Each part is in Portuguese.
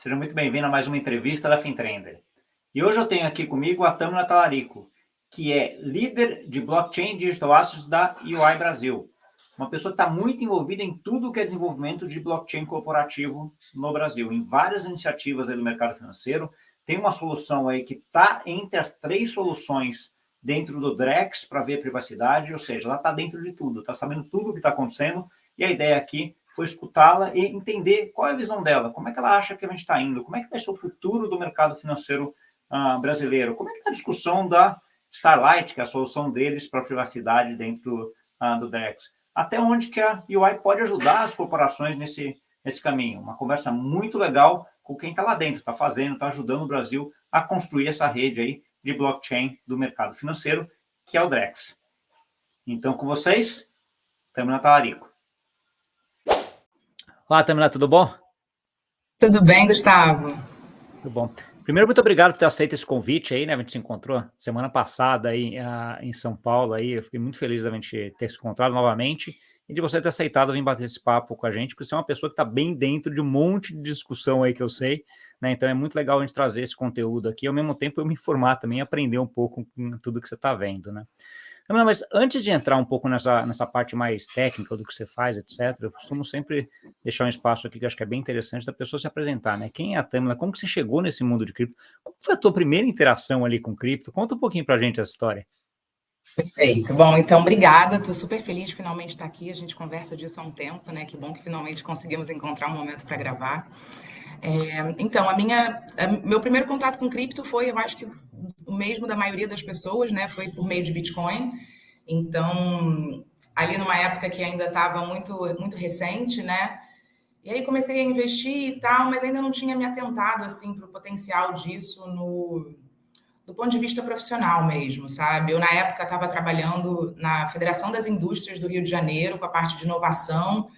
Seja muito bem-vindo a mais uma entrevista da Fintrender. E hoje eu tenho aqui comigo a Tâmara Talarico, que é líder de Blockchain Digital Assets da UI Brasil. Uma pessoa que está muito envolvida em tudo que é desenvolvimento de blockchain corporativo no Brasil, em várias iniciativas aí do mercado financeiro. Tem uma solução aí que está entre as 3 soluções dentro do Drex para ver privacidade, ou seja, ela está dentro de tudo, está sabendo tudo o que está acontecendo, e a ideia aqui foi escutá-la e entender qual é a visão dela, como é que ela acha que a gente está indo, como é que vai ser o futuro do mercado financeiro brasileiro, como é que está a discussão da Starlight, que é a solução deles para a privacidade dentro do Drex, até onde que a UI pode ajudar as corporações nesse caminho. Uma conversa muito legal com quem está lá dentro, está fazendo, está ajudando o Brasil a construir essa rede aí de blockchain do mercado financeiro, que é o Drex. Então, com vocês, Tâmara Talarico. Olá, Tâmara, tudo bom? Tudo bem, Gustavo? Tudo bom. Primeiro, muito obrigado por ter aceito esse convite aí, né? A gente se encontrou semana passada aí em São Paulo, aí eu fiquei muito feliz da gente ter se encontrado novamente e de você ter aceitado vir bater esse papo com a gente, porque você é uma pessoa que está bem dentro de um monte de discussão aí que eu sei, né? Então é muito legal a gente trazer esse conteúdo aqui, ao mesmo tempo eu me informar também, aprender um pouco com tudo que você está vendo, né? Mas antes de entrar um pouco nessa parte mais técnica do que você faz, etc., eu costumo sempre deixar um espaço aqui que eu acho que é bem interessante da pessoa se apresentar, né? Quem é a Tâmara? Como que você chegou nesse mundo de cripto? Como foi a tua primeira interação ali com cripto? Conta um pouquinho pra gente essa história. Perfeito. Bom, então, obrigada. Estou super feliz de finalmente estar aqui. A gente conversa disso há um tempo, né? Que bom que finalmente conseguimos encontrar um momento para gravar. Então, meu primeiro contato com cripto foi, eu acho que o mesmo da maioria das pessoas, né? Foi por meio de Bitcoin. Então, ali numa época que ainda estava muito, muito recente, né? E aí comecei a investir e tal, mas ainda não tinha me atentado assim para o potencial disso do ponto de vista profissional mesmo, sabe? Eu, na época, estava trabalhando na Federação das Indústrias do Rio de Janeiro, com a parte de inovação,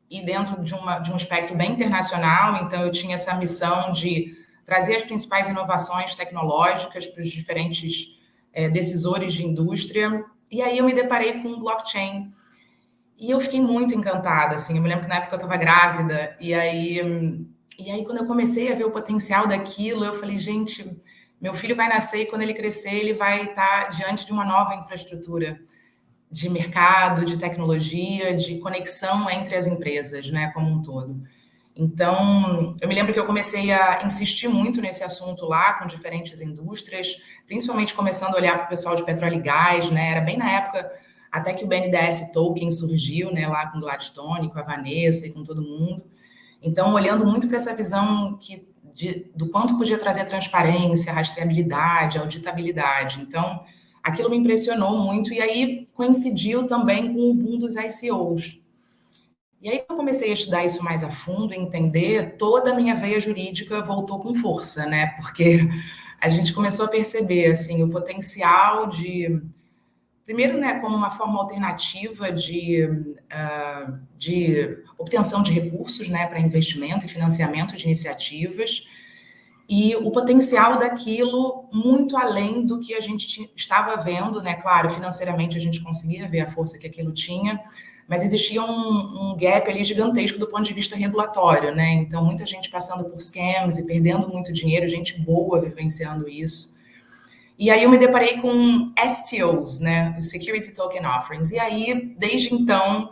e dentro de um espectro bem internacional, então eu tinha essa missão de trazer as principais inovações tecnológicas para os diferentes decisores de indústria, e aí eu me deparei com o blockchain, e eu fiquei muito encantada, assim, eu me lembro que na época eu estava grávida, e aí quando eu comecei a ver o potencial daquilo, eu falei, gente, meu filho vai nascer e quando ele crescer, ele vai estar diante de uma nova infraestrutura de mercado, de tecnologia, de conexão entre as empresas, né, como um todo. Então, eu me lembro que eu comecei a insistir muito nesse assunto lá, com diferentes indústrias, principalmente começando a olhar para o pessoal de petróleo e gás, né, era bem na época até que o BNDES Token surgiu, né, lá com Gladstone, com a Vanessa e com todo mundo. Então, olhando muito para essa visão do quanto podia trazer transparência, rastreabilidade, auditabilidade. Então, aquilo me impressionou muito e aí coincidiu também com o boom dos ICOs. E aí eu comecei a estudar isso mais a fundo e entender, toda a minha veia jurídica voltou com força, né? Porque a gente começou a perceber, assim, o potencial de... Primeiro, né, como uma forma alternativa de obtenção de recursos, né, para investimento e financiamento de iniciativas, e o potencial daquilo muito além do que a gente estava vendo, né? Claro, financeiramente a gente conseguia ver a força que aquilo tinha, mas existia um gap ali gigantesco do ponto de vista regulatório, né? Então, muita gente passando por scams e perdendo muito dinheiro, gente boa vivenciando isso. E aí eu me deparei com STOs, né? Os Security Token Offerings. E aí, desde então,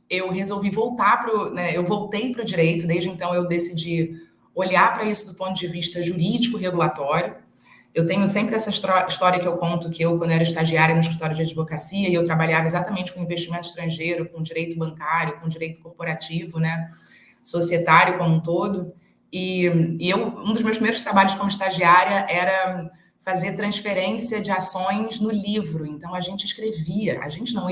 eu resolvi voltar eu voltei para o direito. Desde então, eu decidi olhar para isso do ponto de vista jurídico-regulatório. Eu tenho sempre essa história que eu conto, que eu, quando era estagiária no escritório de advocacia, e eu trabalhava exatamente com investimento estrangeiro, com direito bancário, com direito corporativo, né? Societário como um todo. E um dos meus primeiros trabalhos como estagiária era fazer transferência de ações no livro. Então, a gente escrevia,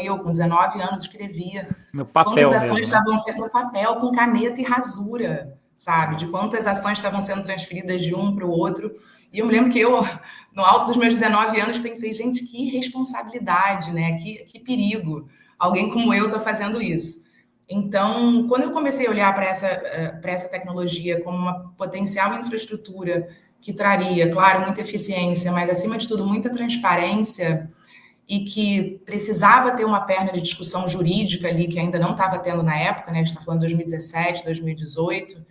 eu, com 19 anos, escrevia no papel quantas ações mesmo, né? estavam sendo no papel, com caneta e rasura, sabe? De quantas ações estavam sendo transferidas de um para o outro. E eu me lembro que eu, no alto dos meus 19 anos, pensei, gente, que responsabilidade, né? Que perigo. Alguém como eu está fazendo isso. Então, quando eu comecei a olhar para essa tecnologia como uma potencial infraestrutura que traria, claro, muita eficiência, mas, acima de tudo, muita transparência e que precisava ter uma perna de discussão jurídica ali, que ainda não estava tendo na época, né? A gente está falando de 2017, 2018.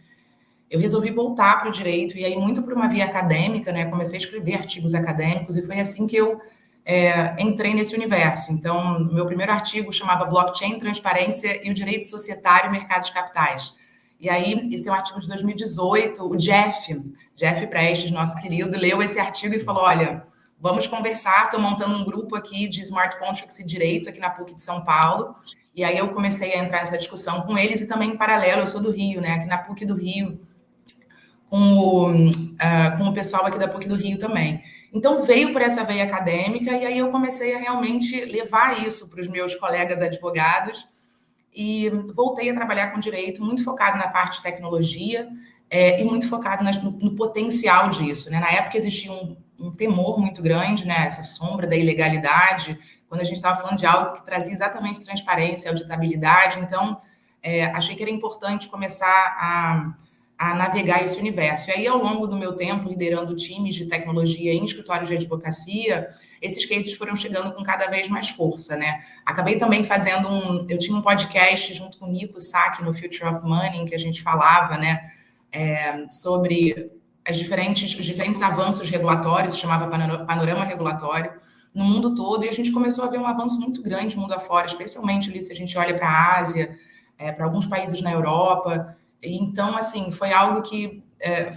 eu resolvi voltar para o direito, e aí muito por uma via acadêmica, né? Comecei a escrever artigos acadêmicos, e foi assim que eu entrei nesse universo. Então, meu primeiro artigo chamava Blockchain, Transparência e o Direito Societário e Mercados Capitais. E aí, esse é um artigo de 2018, o Jeff Prestes, nosso querido, leu esse artigo e falou, olha, vamos conversar, estou montando um grupo aqui de Smart Contracts e Direito aqui na PUC de São Paulo. E aí eu comecei a entrar nessa discussão com eles e também em paralelo, eu sou do Rio, né? Aqui na PUC do Rio, com o pessoal aqui da PUC do Rio também. Então, veio por essa veia acadêmica e aí eu comecei a realmente levar isso para os meus colegas advogados e voltei a trabalhar com direito, muito focado na parte de tecnologia e muito focado no potencial disso, né? Na época existia um temor muito grande, né? Essa sombra da ilegalidade, quando a gente estava falando de algo que trazia exatamente transparência, auditabilidade. Então, achei que era importante começar a navegar esse universo. E aí, ao longo do meu tempo, liderando times de tecnologia em escritórios de advocacia, esses cases foram chegando com cada vez mais força, né? Acabei também fazendo eu tinha um podcast junto com o Nico Saki no Future of Money, em que a gente falava, né, sobre os diferentes avanços regulatórios, chamava Panorama Regulatório, no mundo todo, e a gente começou a ver um avanço muito grande mundo afora, especialmente ali se a gente olha para a Ásia, para alguns países na Europa. Então, assim, foi algo que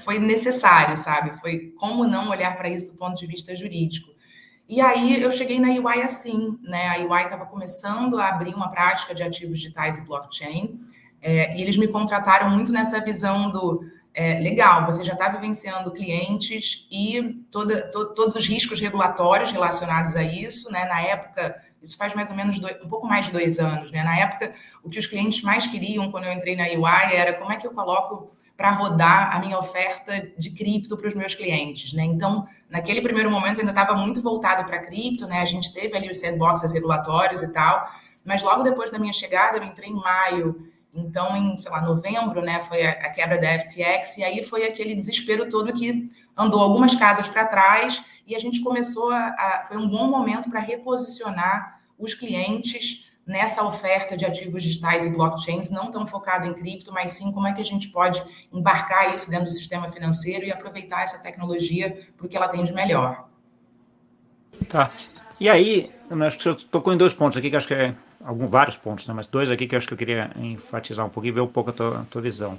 foi necessário, sabe? Foi como não olhar para isso do ponto de vista jurídico. E aí eu cheguei na EY assim, né? A EY estava começando a abrir uma prática de ativos digitais e blockchain, e eles me contrataram muito nessa visão do legal, você já está vivenciando clientes e todos os riscos regulatórios relacionados a isso, né? Na época, isso faz mais ou menos um pouco mais de 2 anos, né? Na época, o que os clientes mais queriam quando eu entrei na EY era como é que eu coloco para rodar a minha oferta de cripto para os meus clientes, né? Então, naquele primeiro momento, ainda estava muito voltado para cripto, né? A gente teve ali os sandboxes regulatórios e tal, mas logo depois da minha chegada, eu entrei em maio. Então, em, sei lá, novembro, né, foi a quebra da FTX, e aí foi aquele desespero todo que andou algumas casas para trás, e a gente começou foi um bom momento para reposicionar os clientes nessa oferta de ativos digitais e blockchains, não tão focado em cripto, mas sim como é que a gente pode embarcar isso dentro do sistema financeiro e aproveitar essa tecnologia para o que ela tem de melhor. Tá. E aí, eu acho que você tocou em 2 pontos aqui, que acho que vários pontos, né? Mas 2 aqui que eu acho que eu queria enfatizar um pouquinho e ver um pouco a tua visão.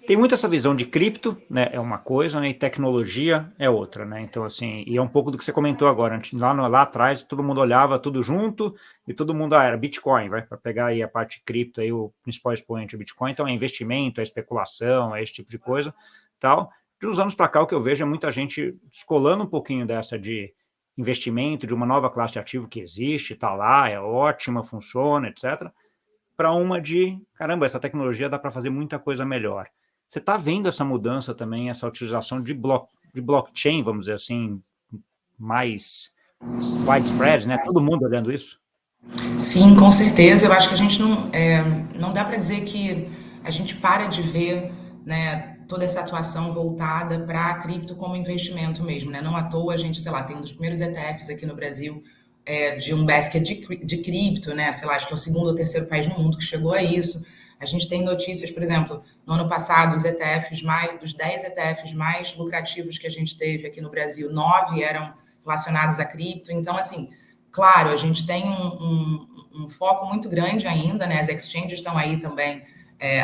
Tem muito essa visão de cripto, né? É uma coisa, né? E tecnologia é outra, né? Então, assim, e é um pouco do que você comentou agora. Lá atrás, todo mundo olhava tudo junto e todo mundo era Bitcoin, vai? Para pegar aí a parte cripto, aí o principal expoente é Bitcoin, então é investimento, é especulação, é esse tipo de coisa, tal. De uns anos para cá, o que eu vejo é muita gente descolando um pouquinho dessa de investimento, de uma nova classe de ativo que existe, está lá, é ótima, funciona, etc., para uma de, caramba, essa tecnologia dá para fazer muita coisa melhor. Você está vendo essa mudança também, essa utilização de blockchain, vamos dizer assim, mais widespread, né? Todo mundo olhando isso? Sim, com certeza. Eu acho que a gente não dá para dizer que a gente para de ver, né, toda essa atuação voltada para a cripto como investimento mesmo, né? Não à toa a gente, sei lá, tem um dos primeiros ETFs aqui no Brasil de um basket de cripto, né? Sei lá, acho que é o 2º ou 3º país no mundo que chegou a isso. A gente tem notícias, por exemplo, no ano passado, dos 10 ETFs mais lucrativos que a gente teve aqui no Brasil, 9 eram relacionados a cripto. Então, assim, claro, a gente tem um foco muito grande ainda, né? As exchanges estão aí também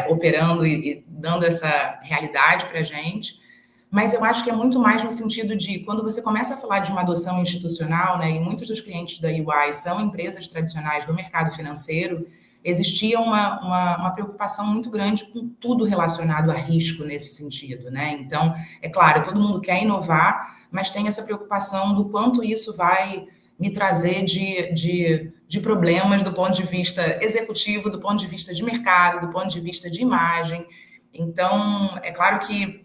operando e dando essa realidade para a gente, mas eu acho que é muito mais no sentido de quando você começa a falar de uma adoção institucional, né? E muitos dos clientes da EY são empresas tradicionais do mercado financeiro, existia uma preocupação muito grande com tudo relacionado a risco nesse sentido, né? Então, é claro, todo mundo quer inovar, mas tem essa preocupação do quanto isso vai me trazer de problemas do ponto de vista executivo, do ponto de vista de mercado, do ponto de vista de imagem. Então, é claro que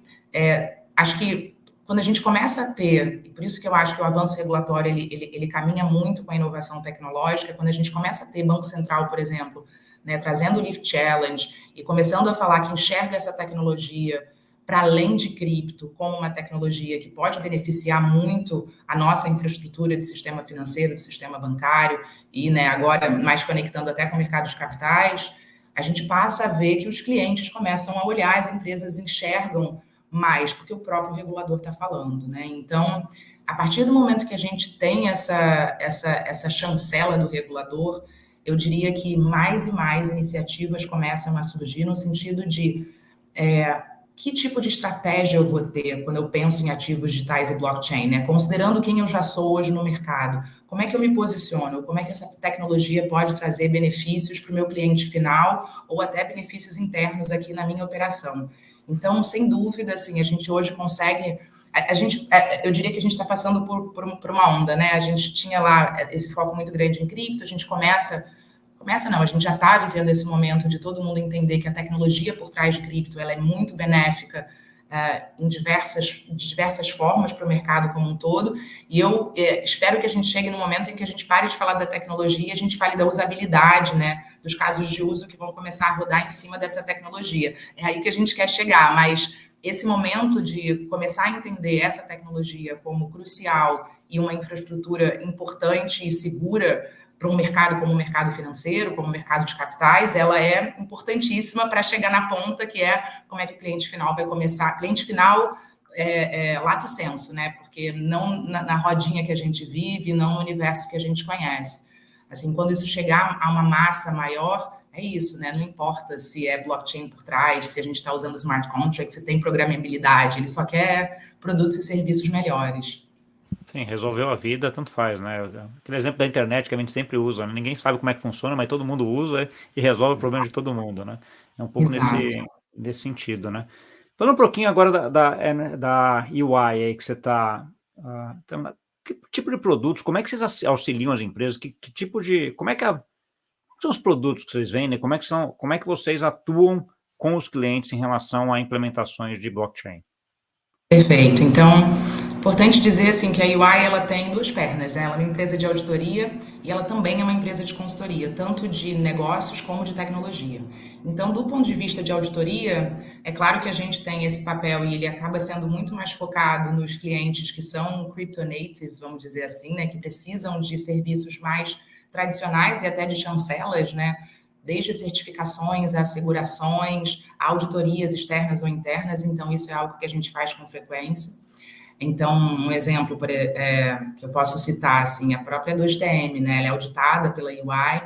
acho que quando a gente começa a ter, e por isso que eu acho que o avanço regulatório ele caminha muito com a inovação tecnológica, quando a gente começa a ter Banco Central, por exemplo, né, trazendo o Lift Challenge e começando a falar que enxerga essa tecnologia para além de cripto como uma tecnologia que pode beneficiar muito a nossa infraestrutura de sistema financeiro, de sistema bancário, e, né, agora mais conectando até com o mercado de capitais, a gente passa a ver que os clientes começam a olhar, as empresas enxergam mais, porque o próprio regulador está falando, né? Então, a partir do momento que a gente tem essa chancela do regulador, eu diria que mais e mais iniciativas começam a surgir no sentido de que tipo de estratégia eu vou ter quando eu penso em ativos digitais e blockchain, né? Considerando quem eu já sou hoje no mercado, como é que eu me posiciono? Como é que essa tecnologia pode trazer benefícios para o meu cliente final ou até benefícios internos aqui na minha operação? Então, sem dúvida, assim, a gente hoje consegue... eu diria que a gente está passando por uma onda, né? A gente tinha lá esse foco muito grande em cripto, a gente a gente já está vivendo esse momento de todo mundo entender que a tecnologia por trás de cripto ela é muito benéfica em diversas formas para o mercado como um todo, e eu espero que a gente chegue no momento em que a gente pare de falar da tecnologia e a gente fale da usabilidade, né, dos casos de uso que vão começar a rodar em cima dessa tecnologia. É aí que a gente quer chegar, mas esse momento de começar a entender essa tecnologia como crucial e uma infraestrutura importante e segura para um mercado como o mercado financeiro, como o mercado de capitais, ela é importantíssima para chegar na ponta, que é como é que o cliente final vai começar. Cliente final, lato sensu, né? Porque não na rodinha que a gente vive, não no universo que a gente conhece. Assim, quando isso chegar a uma massa maior, é isso, né? Não importa se é blockchain por trás, se a gente está usando smart contracts, se tem programabilidade, ele só quer produtos e serviços melhores. Sim, resolveu a vida, tanto faz, né? Aquele exemplo da internet que a gente sempre usa, né? Ninguém sabe como é que funciona, mas todo mundo usa e resolve o problema de todo mundo, né? É um pouco nesse sentido, né? Falando um pouquinho agora da UI aí que você está... que tipo de produtos, como é que vocês auxiliam as empresas? Que tipo de... Como é que são os produtos que vocês vendem? Como é que vocês atuam com os clientes em relação a implementações de blockchain? Perfeito. Então, importante dizer assim que a UI ela tem duas pernas, né? Ela é uma empresa de auditoria e ela também é uma empresa de consultoria, tanto de negócios como de tecnologia. Então, do ponto de vista de auditoria, é claro que a gente tem esse papel e ele acaba sendo muito mais focado nos clientes que são crypto natives, vamos dizer assim, né? Que precisam de serviços mais tradicionais e até de chancelas, né? Desde certificações, assegurações, auditorias externas ou internas, então isso é algo que a gente faz com frequência. Então, um exemplo que eu posso citar, assim, a própria 2TM, né? Ela é auditada pela UI,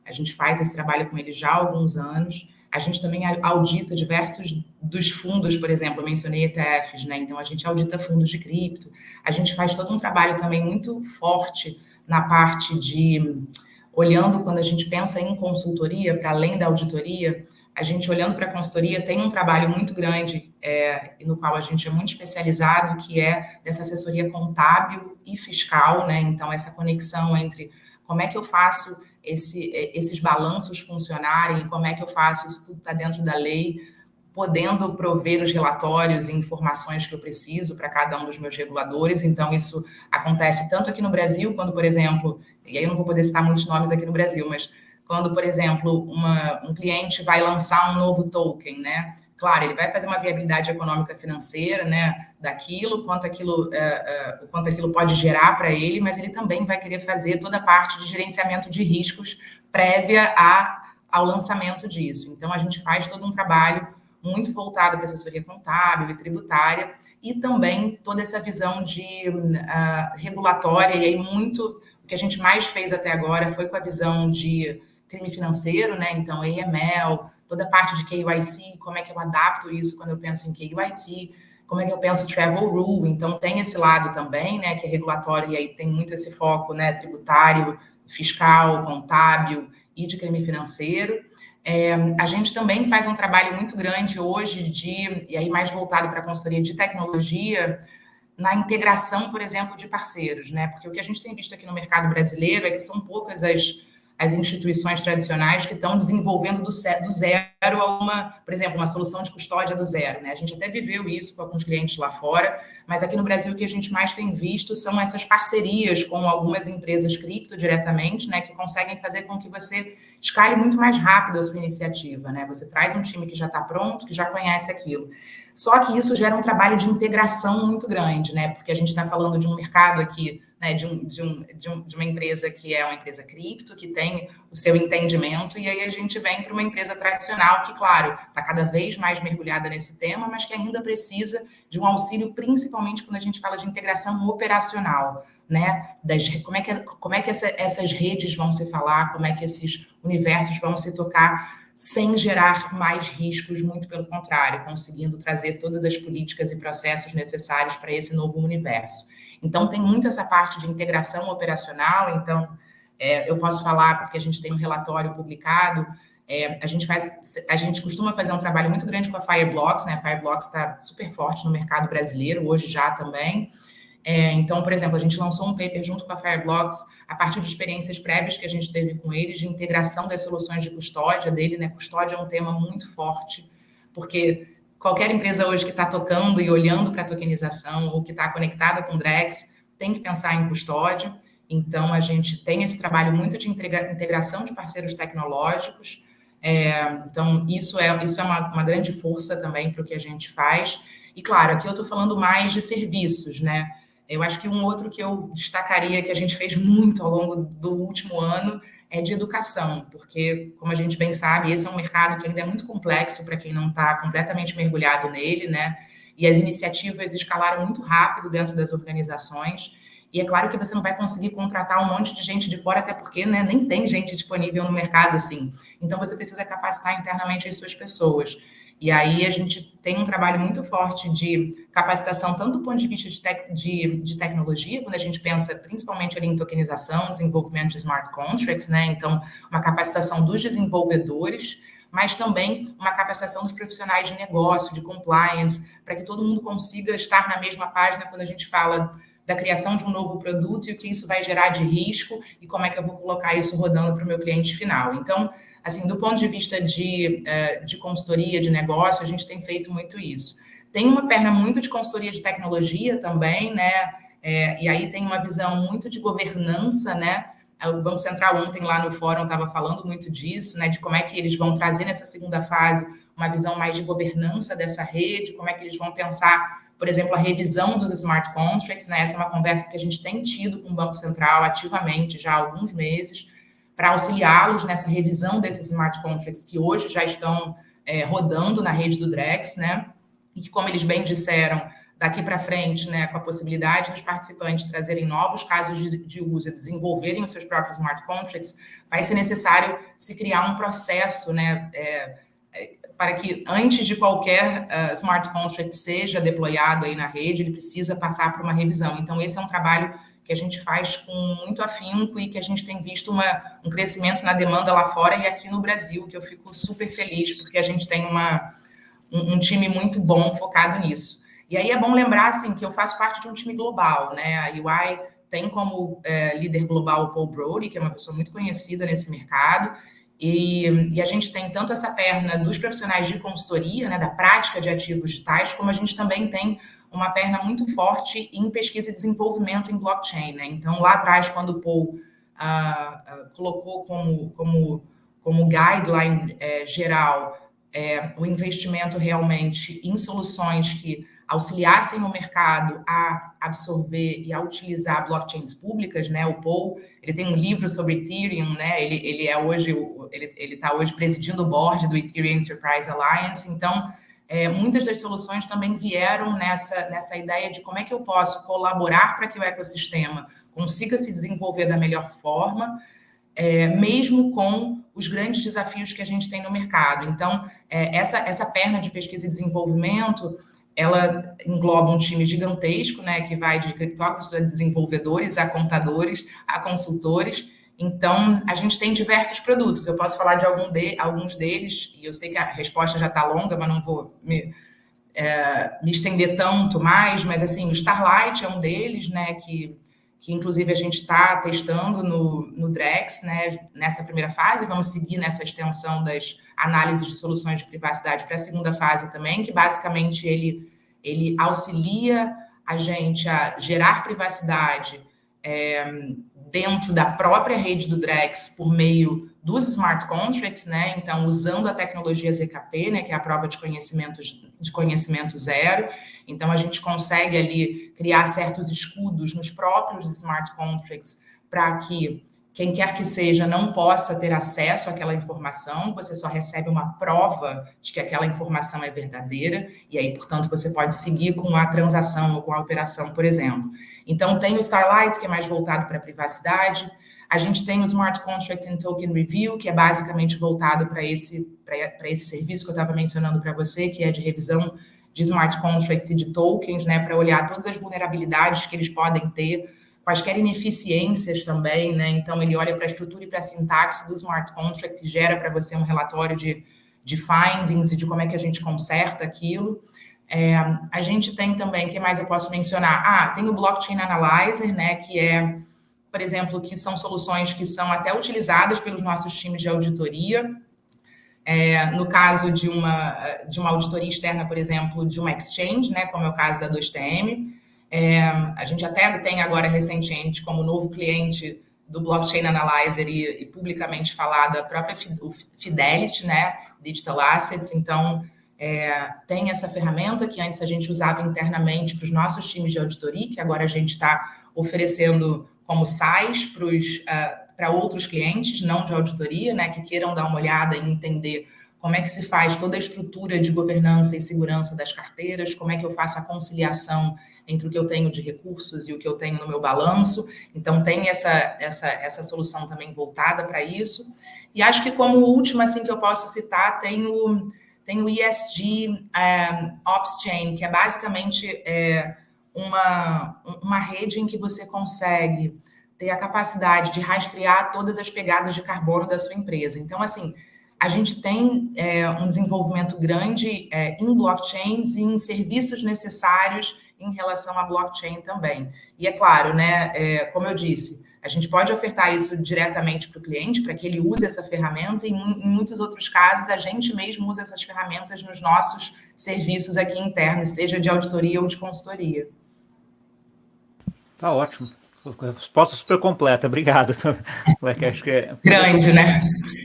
a gente faz esse trabalho com eles já há alguns anos, a gente também audita diversos dos fundos, por exemplo, eu mencionei ETFs, né? Então, a gente audita fundos de cripto, a gente faz todo um trabalho também muito forte na parte de... Olhando, quando a gente pensa em consultoria, para além da auditoria, a gente olhando para a consultoria tem um trabalho muito grande no qual a gente é muito especializado, que é dessa assessoria contábil e fiscal, né? Então, essa conexão entre como é que eu faço esses balanços funcionarem, como é que eu faço isso tudo está dentro da lei, podendo prover os relatórios e informações que eu preciso para cada um dos meus reguladores. Então, isso acontece tanto aqui no Brasil, quando, por exemplo, e aí eu não vou poder citar muitos nomes aqui no Brasil, mas quando, por exemplo, um cliente vai lançar um novo token, né? Claro, ele vai fazer uma viabilidade econômica financeira, né, daquilo, quanto aquilo pode gerar para ele, mas ele também vai querer fazer toda a parte de gerenciamento de riscos prévia ao lançamento disso. Então, a gente faz todo um trabalho muito voltado para assessoria contábil e tributária, e também toda essa visão de regulatória, e aí muito o que a gente mais fez até agora foi com a visão de crime financeiro, né? Então, AML, toda a parte de KYC, como é que eu adapto isso quando eu penso em KYC, como é que eu penso travel rule, então tem esse lado também, né, que é regulatório, e aí tem muito esse foco, né, tributário, fiscal, contábil e de crime financeiro. A gente também faz um trabalho muito grande hoje e aí mais voltado para a consultoria de tecnologia, na integração, por exemplo, de parceiros, né? Porque o que a gente tem visto aqui no mercado brasileiro é que são poucas as instituições tradicionais que estão desenvolvendo do zero por exemplo, uma solução de custódia do zero, né? A gente até viveu isso com alguns clientes lá fora, mas aqui no Brasil o que a gente mais tem visto são essas parcerias com algumas empresas cripto diretamente, né? Que conseguem fazer com que você escale muito mais rápido a sua iniciativa, né? Você traz um time que já está pronto, que já conhece aquilo. Só que isso gera um trabalho de integração muito grande, né? Porque a gente está falando de um mercado aqui né, de uma empresa que é uma empresa cripto, que tem o seu entendimento, e aí a gente vem para uma empresa tradicional que, claro, está cada vez mais mergulhada nesse tema, mas que ainda precisa de um auxílio, principalmente quando a gente fala de integração operacional, né? Como é que essas redes vão se falar, como é que esses universos vão se tocar sem gerar mais riscos, muito pelo contrário, conseguindo trazer todas as políticas e processos necessários para esse novo universo. Então, tem muito essa parte de integração operacional. Então, eu posso falar, porque a gente tem um relatório publicado, a gente costuma fazer um trabalho muito grande com a Fireblocks, né? A Fireblocks está super forte no mercado brasileiro, hoje já também. Então, por exemplo, a gente lançou um paper junto com a Fireblocks, a partir de experiências prévias que a gente teve com eles, de integração das soluções de custódia dele, né? Custódia é um tema muito forte, porque qualquer empresa hoje que está tocando e olhando para a tokenização ou que está conectada com Drex tem que pensar em custódia. Então, a gente tem esse trabalho muito de integração de parceiros tecnológicos. Então, isso é uma grande força também para o que a gente faz. E, claro, aqui eu estou falando mais de serviços, né? Eu acho que um outro que eu destacaria, que a gente fez muito ao longo do último ano, é de educação, porque, como a gente bem sabe, esse é um mercado que ainda é muito complexo para quem não está completamente mergulhado nele, né? E as iniciativas escalaram muito rápido dentro das organizações. E é claro que você não vai conseguir contratar um monte de gente de fora, até porque, né, nem tem gente disponível no mercado assim. Então, você precisa capacitar internamente as suas pessoas. E aí a gente tem um trabalho muito forte de capacitação, tanto do ponto de vista de tecnologia, quando a gente pensa principalmente ali em tokenização, desenvolvimento de smart contracts, né? Então, uma capacitação dos desenvolvedores, mas também uma capacitação dos profissionais de negócio, de compliance, para que todo mundo consiga estar na mesma página quando a gente fala da criação de um novo produto e o que isso vai gerar de risco e como é que eu vou colocar isso rodando para o meu cliente final. Então, assim, do ponto de vista de consultoria, de negócio, a gente tem feito muito isso. Tem uma perna muito de consultoria de tecnologia também, né? E aí tem uma visão muito de governança, né? O Banco Central ontem lá no fórum estava falando muito disso, né? De como é que eles vão trazer nessa segunda fase uma visão mais de governança dessa rede, como é que eles vão pensar, por exemplo, a revisão dos smart contracts, né? Essa é uma conversa que a gente tem tido com o Banco Central ativamente já há alguns meses, para auxiliá-los nessa revisão desses smart contracts que hoje já estão rodando na rede do Drex, né? E que, como eles bem disseram, daqui para frente, né, com a possibilidade dos participantes trazerem novos casos de uso e desenvolverem os seus próprios smart contracts, vai ser necessário se criar um processo, né, para que antes de qualquer smart contract seja deployado aí na rede, ele precisa passar por uma revisão. Então, esse é um trabalho que a gente faz com muito afinco e que a gente tem visto um crescimento na demanda lá fora e aqui no Brasil, que eu fico super feliz, porque a gente tem um time muito bom focado nisso. E aí é bom lembrar, assim, que eu faço parte de um time global, né? A UI tem como líder global o Paul Brody, que é uma pessoa muito conhecida nesse mercado, e a gente tem tanto essa perna dos profissionais de consultoria, né, da prática de ativos digitais, como a gente também tem uma perna muito forte em pesquisa e desenvolvimento em blockchain, né? Então, lá atrás, quando o Paul colocou como guideline geral o investimento realmente em soluções que auxiliassem o mercado a absorver e a utilizar blockchains públicas, né? O Paul, ele tem um livro sobre Ethereum, né? Ele está hoje presidindo o board do Ethereum Enterprise Alliance. Então, muitas das soluções também vieram nessa ideia de como é que eu posso colaborar para que o ecossistema consiga se desenvolver da melhor forma, mesmo com os grandes desafios que a gente tem no mercado. Então, essa perna de pesquisa e desenvolvimento, ela engloba um time gigantesco, né, que vai de criptógrafos a desenvolvedores, a contadores, a consultores. Então, a gente tem diversos produtos. Eu posso falar de alguns deles, e eu sei que a resposta já está longa, mas não vou me estender tanto mais, mas assim, o Starlight é um deles, né, que inclusive a gente está testando no Drex, né, nessa primeira fase. Vamos seguir nessa extensão das análises de soluções de privacidade para a segunda fase também, que basicamente ele auxilia a gente a gerar privacidade dentro da própria rede do Drex por meio dos smart contracts, né? Então, usando a tecnologia ZKP, né, que é a prova de conhecimento zero. Então, a gente consegue ali criar certos escudos nos próprios smart contracts para que quem quer que seja não possa ter acesso àquela informação, você só recebe uma prova de que aquela informação é verdadeira, e aí, portanto, você pode seguir com a transação ou com a operação, por exemplo. Então, tem o Starlight, que é mais voltado para a privacidade. A gente tem o Smart Contract and Token Review, que é basicamente voltado para esse serviço que eu estava mencionando para você, que é de revisão de smart contracts e de tokens, né, para olhar todas as vulnerabilidades que eles podem ter, quaisquer ineficiências também, né? Então, ele olha para a estrutura e para a sintaxe do smart contract e gera para você um relatório de findings e de como é que a gente conserta aquilo. A gente tem também, o que mais eu posso mencionar? Tem o Blockchain Analyzer, né, que é, por exemplo, que são soluções que são até utilizadas pelos nossos times de auditoria. No caso de uma auditoria externa, por exemplo, de uma exchange, né, como é o caso da 2TM. A gente até tem agora, recentemente, como novo cliente do Blockchain Analyzer e publicamente falado, a própria Fidelity, né, Digital Assets. Então, tem essa ferramenta que antes a gente usava internamente para os nossos times de auditoria, que agora a gente está oferecendo como SaaS para outros clientes, não de auditoria, né, que queiram dar uma olhada e entender como é que se faz toda a estrutura de governança e segurança das carteiras, como é que eu faço a conciliação entre o que eu tenho de recursos e o que eu tenho no meu balanço. Então, tem essa solução também voltada para isso. E acho que, como última, assim, que eu posso citar, tem o ESG Ops Chain, que é basicamente uma rede em que você consegue ter a capacidade de rastrear todas as pegadas de carbono da sua empresa. Então, assim, a gente tem um desenvolvimento grande em blockchains e em serviços necessários em relação à blockchain também. E é claro, né, como eu disse, a gente pode ofertar isso diretamente para o cliente, para que ele use essa ferramenta, e em muitos outros casos a gente mesmo usa essas ferramentas nos nossos serviços aqui internos, seja de auditoria ou de consultoria. Tá ótimo. Resposta super completa, obrigado. Acho que grande, né?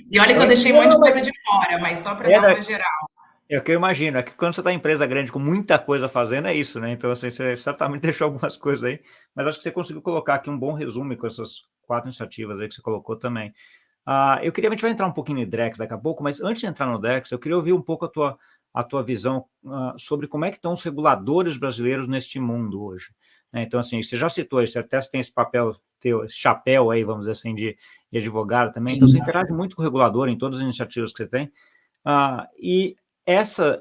E olha que eu deixei um monte de coisa de fora, mas só para dar uma geral. É o que eu imagino, é que quando você está em empresa grande com muita coisa fazendo, é isso, né? Então, assim, você certamente deixou algumas coisas aí, mas acho que você conseguiu colocar aqui um bom resumo com essas 4 iniciativas aí que você colocou também. A gente vai entrar um pouquinho no Drex daqui a pouco, mas antes de entrar no Drex, eu queria ouvir um pouco a tua visão sobre como é que estão os reguladores brasileiros neste mundo hoje. Né? Então, assim, você já citou, você até tem esse papel, esse chapéu aí, vamos dizer assim, de advogado também, então você interage muito com o regulador em todas as iniciativas que você tem, e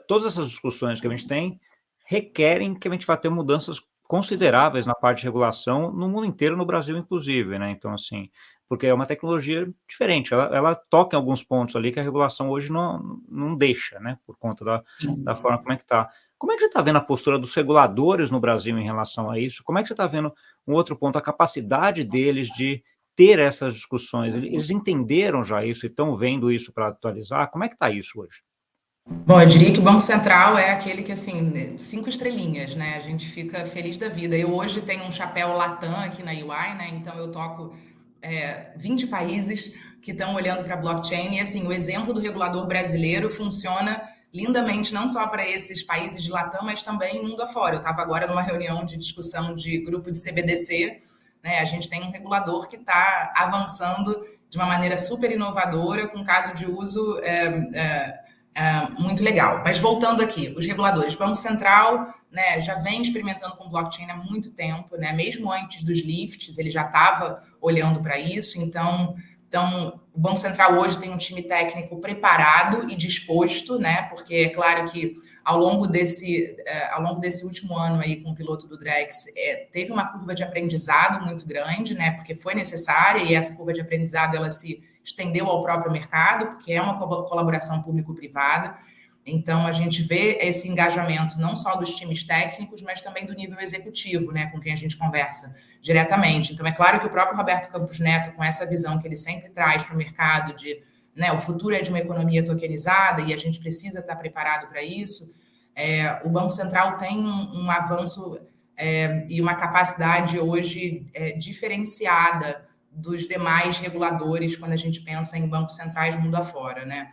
todas essas discussões que a gente tem requerem que a gente vá ter mudanças consideráveis na parte de regulação no mundo inteiro, no Brasil inclusive, né? Então, assim, porque é uma tecnologia diferente, ela toca em alguns pontos ali que a regulação hoje não deixa, né? Por conta da forma como é que está. Como é que você está vendo a postura dos reguladores no Brasil em relação a isso? Como é que você está vendo um outro ponto, a capacidade deles de ter essas discussões? Eles entenderam já isso e estão vendo isso para atualizar? Como é que está isso hoje? Bom, eu diria que o Banco Central é aquele que, assim, 5 estrelinhas, né? A gente fica feliz da vida. Eu hoje tenho um chapéu Latam aqui na UI, né? Então eu toco 20 países que estão olhando para blockchain e, assim, o exemplo do regulador brasileiro funciona lindamente, não só para esses países de Latam, mas também mundo afora. Eu estava agora numa reunião de discussão de grupo de CBDC, né? A gente tem um regulador que está avançando de uma maneira super inovadora, com caso de uso muito legal. Mas voltando aqui, os reguladores, o Banco Central, né, já vem experimentando com blockchain há muito tempo, né? Mesmo antes dos lifts, ele já estava olhando para isso. Então, o Banco Central hoje tem um time técnico preparado e disposto, né? Porque é claro que ao longo desse último ano aí com o piloto do Drex, teve uma curva de aprendizado muito grande, né? Porque foi necessária, e essa curva de aprendizado ela se estendeu ao próprio mercado, porque é uma colaboração público-privada. Então, a gente vê esse engajamento não só dos times técnicos, mas também do nível executivo, né, com quem a gente conversa diretamente. Então, é claro que o próprio Roberto Campos Neto, com essa visão que ele sempre traz para o mercado de, né, o futuro é de uma economia tokenizada e a gente precisa estar preparado para isso, o Banco Central tem um avanço e uma capacidade hoje diferenciada dos demais reguladores quando a gente pensa em bancos centrais mundo afora, né?